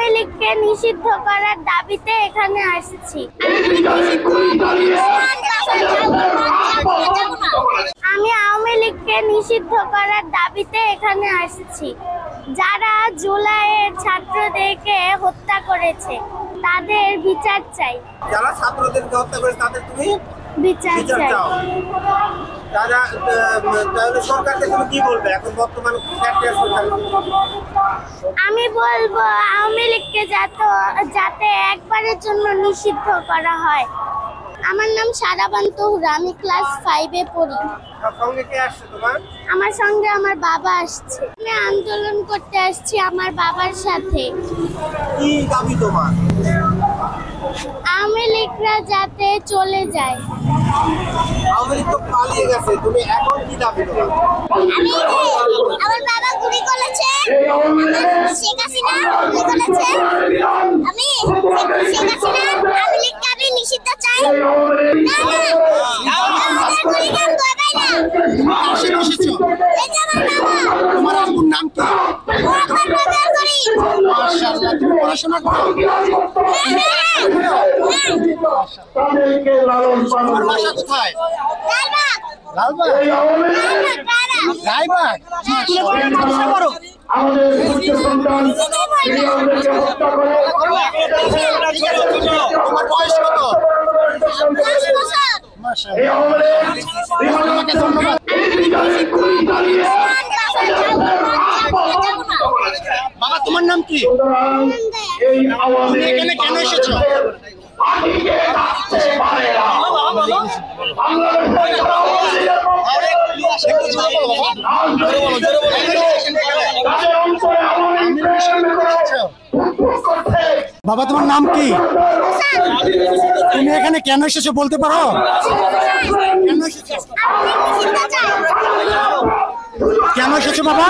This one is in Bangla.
আওয়ামী লীগকে নিষিদ্ধ করার দাবিতে এখানে আসছি। আমি আওয়ামী লীগকে নিষিদ্ধ করার দাবিতে এখানে আসছি। যারা জুলাইয়ের ছাত্রদেরকে হত্যা করেছে তাদের বিচার চাই। যারা ছাত্রদেরকে হত্যা করেছে তাদের তুমি বিচার চাই। তাহলে সরকারকে তুমি কি বলবে এখন বর্তমান সরকার? আমি বলবো আওয়ামী লীগকে যাতে একবারের জন্য নিষিদ্ধ করা হয়। আমার নাম সারাবান্ত হুরা, আমি ক্লাস 5-এ পড়ি। সঙ্গে কে আসছে তোমার? আমার সঙ্গে আমার বাবা আসছে। আমি আন্দোলন করতে আসছি আমার বাবার সাথে। কি দাবি তোমার? আওয়ামী লীগরা যাতে চলে যায়। আওয়ামী লীগ তো পালিয়ে গেছে, তুমি এখন কি দাবি তোমার? আমার বাবা গুলি করেছে, শেখ হাসিনা গুলি করেছে। আমি শেখ হাসিনা আওয়ামী লীগকে আমি নিষিদ্ধ চাই। তোমার আব্বুর নাম কি? মাশাআল্লাহ, তুমি পড়াশোনা করো? তোমার বাসা কোথায়? লালবাগ। রায়বাগ। স্কুলে পড়াশোনা করো? তোমার বয়স কত? তোমাকে ধন্যবাদ। বাবা তোমার নাম কি? তুমি এখানে কেন এসেছো? বাবা তোমার নাম কি? তুমি এখানে কেন এসেছো বলতে পারো? কেন এসেছো? কেন এসেছো বাবা?